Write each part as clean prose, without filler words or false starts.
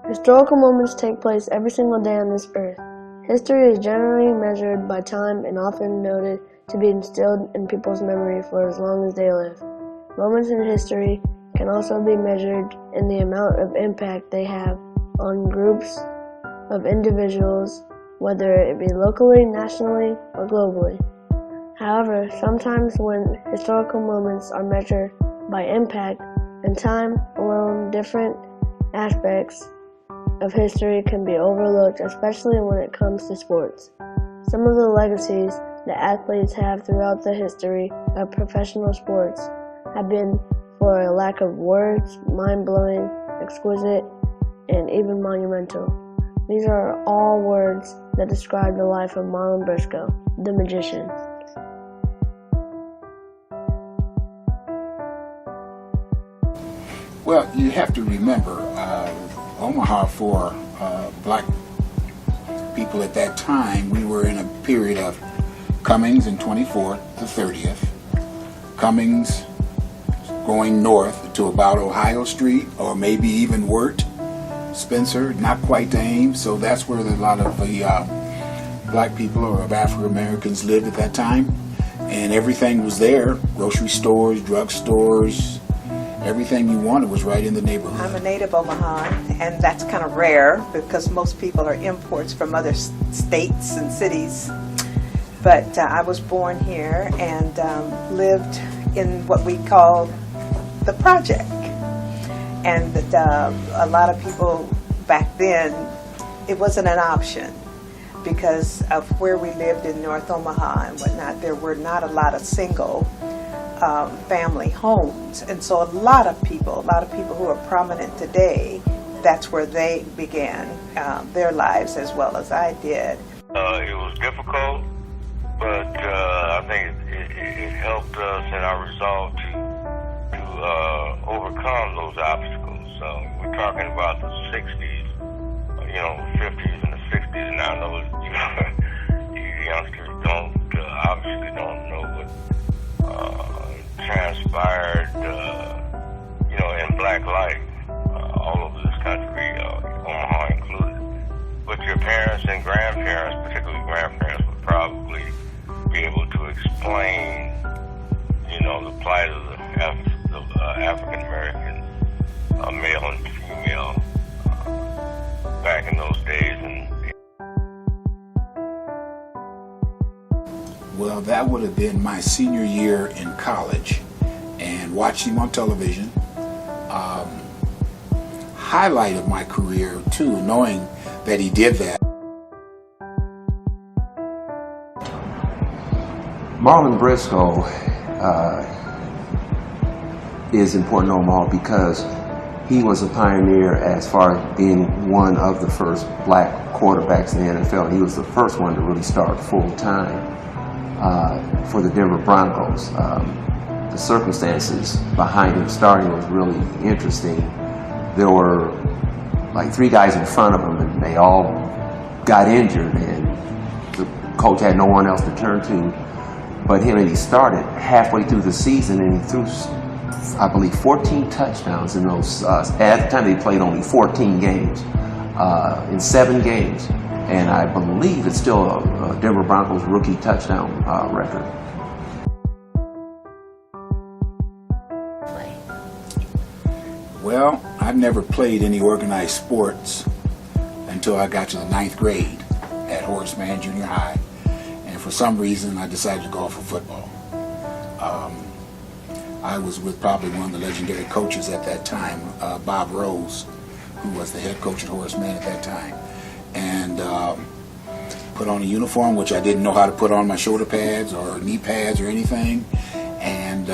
Historical moments take place every single day on this earth. History is generally measured by time and often noted to be instilled in people's memory for as long as they live. Moments in history can also be measured in the amount of impact they have on groups of individuals, whether it be locally, nationally, or globally. However, sometimes when historical moments are measured by impact and time alone, different aspects of history can be overlooked, especially when it comes to sports. Some of the legacies that athletes have throughout the history of professional sports have been, for a lack of words, mind-blowing, exquisite, and even monumental. These are all words that describe the life of Marlin Briscoe, the magician. Well, you have to remember, Omaha, for black people at that time, we were in a period of Cummings and 24th to 30th, Cummings going north to about Ohio Street, or maybe even Wirt, Spencer, not quite to Ames, so that's where a lot of the black people or of African Americans lived at that time, and everything was there, grocery stores, drug stores, everything you wanted was right in the neighborhood. I'm a native Omaha, and that's kind of rare because most people are imports from other states and cities. But I was born here and lived in what we call the project. And a lot of people back then, it wasn't an option because of where we lived in North Omaha and whatnot. There were not a lot of single family homes, and so a lot of people who are prominent today, that's where they began their lives as well as I did. It was difficult, but I think it helped us in our resolve to overcome those obstacles. We're talking about the 60s, 50s and the 60s, and I know you youngsters obviously don't know what transpired, in black life all over this country, Omaha included. But your parents and grandparents, particularly grandparents, would probably be able to explain, the plight of the African American male and female back in those days. Well, that would have been my senior year in college, and watched him on television. Highlight of my career, too, knowing that he did that. Marlin Briscoe is important to Omaha because he was a pioneer as far as being one of the first black quarterbacks in the NFL. He was the first one to really start full-time for the Denver Broncos. The circumstances behind him starting was really interesting. There were like 3 guys in front of him, and they all got injured, and the coach had no one else to turn to but him, and he started halfway through the season, and he threw, I believe, 14 touchdowns in those. At the time, they played only 14 games in 7 games, and I believe it's still a Denver Broncos rookie touchdown record. Well, I've never played any organized sports until I got to the 9th grade at Horace Mann Junior High, and for some reason I decided to go for football. I was with probably one of the legendary coaches at that time, Bob Rose, who was the head coach at Horace Mann at that time, and put on a uniform, which I didn't know how to put on my shoulder pads or knee pads or anything, and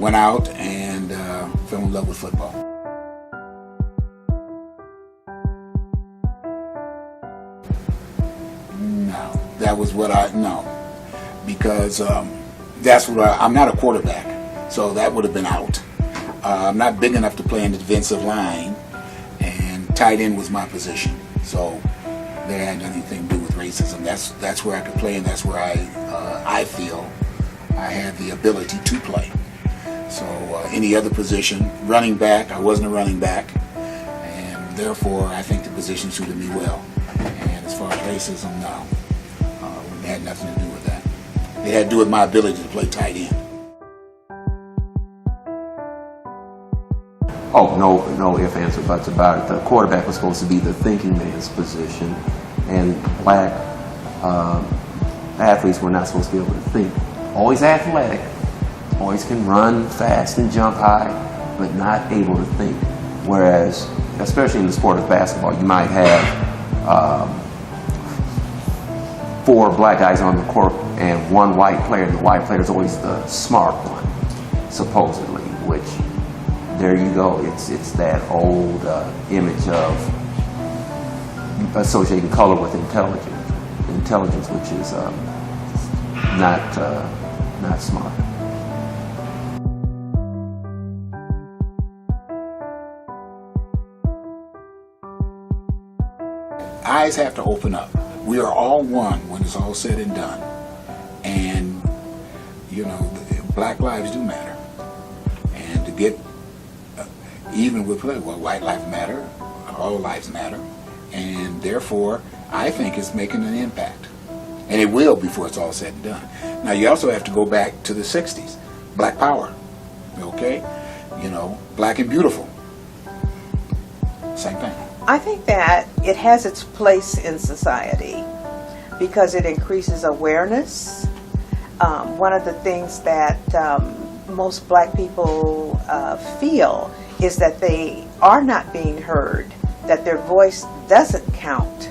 went out and fell in love with football. No, that was what because that's what I'm not a quarterback, so that would have been out. I'm not big enough to play in the defensive line, and tight end was my position, so that had nothing to do with racism. That's where I could play, and that's where I feel I had the ability to play. So any other position, running back, I wasn't a running back, and therefore, I think the position suited me well. And as far as racism, no. It had nothing to do with that. It had to do with my ability to play tight end. Oh, no ifs, ands, or buts about it. The quarterback was supposed to be the thinking man's position, and black athletes were not supposed to be able to think. Always athletic, always can run fast and jump high, but not able to think. Whereas, especially in the sport of basketball, you might have 4 black guys on the court and 1 white player, and the white player is always the smart one, supposedly, which, there you go, it's that old image of associating color with intelligence, which is not smart. Eyes have to open up. We are all one when it's all said and done. And, you know, black lives do matter. And to get even with, well, white lives matter, all lives matter. And therefore, I think it's making an impact. And it will before it's all said and done. Now, you also have to go back to the 60s. Black power, okay? You know, black and beautiful. Same thing. I think that it has its place in society because it increases awareness. One of the things that most black people feel is that they are not being heard, that their voice doesn't count.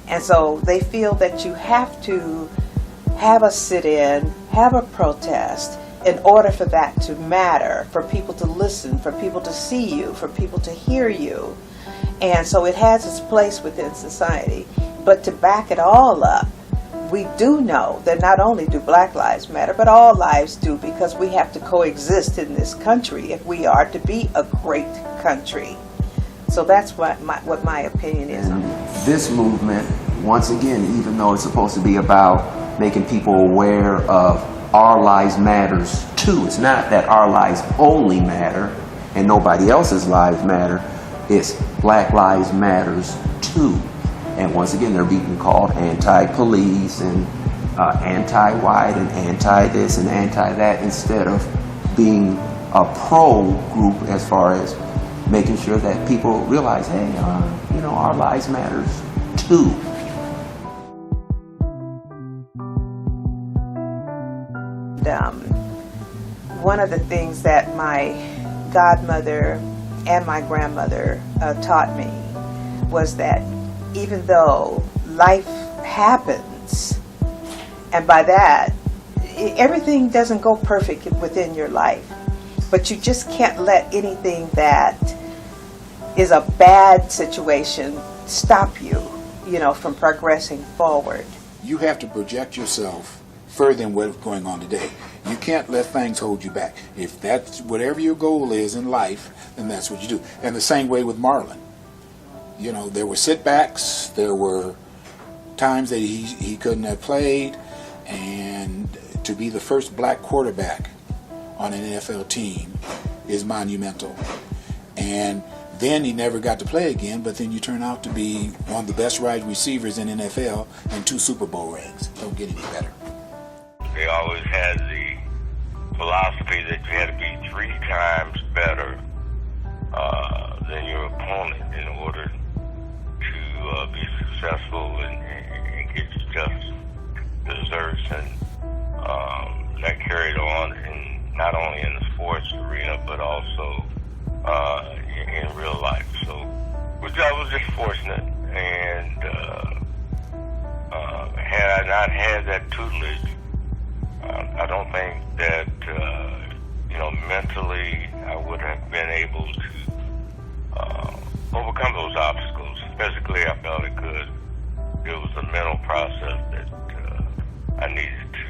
And so they feel that you have to have a sit-in, have a protest in order for that to matter, for people to listen, for people to see you, for people to hear you. And so it has its place within society. But to back it all up, we do know that not only do black lives matter, but all lives do, because we have to coexist in this country if we are to be a great country. So that's what my opinion is on this. This movement, once again, even though it's supposed to be about making people aware of our lives matters too. It's not that our lives only matter and nobody else's lives matter. It's Black Lives Matters too. And once again, they're being called anti-police and anti-white and anti-this and anti-that, instead of being a pro-group as far as making sure that people realize, hey, you know, our lives matters too. One of the things that my godmother and my grandmother taught me was that even though life happens, and by that, everything doesn't go perfect within your life, but you just can't let anything that is a bad situation stop you, you know, from progressing forward. You have to project yourself further than what's going on today. You can't let things hold you back. If that's whatever your goal is in life, then that's what you do. And the same way with Marlin. You know, there were setbacks, there were times that he couldn't have played, and to be the first black quarterback on an NFL team is monumental. And then he never got to play again, but then you turn out to be one of the best wide receivers in NFL and 2 Super Bowl rings. Don't get any better. They always had the philosophy that you had to be 3 times better than your opponent in order to be successful and get your just desserts. And that carried on not only in the sports arena, but also in real life. So, which I was just fortunate. And had I not had that tutelage, I don't think that, you know, mentally I would have been able to overcome those obstacles. Physically, I felt it could. It was a mental process that I needed to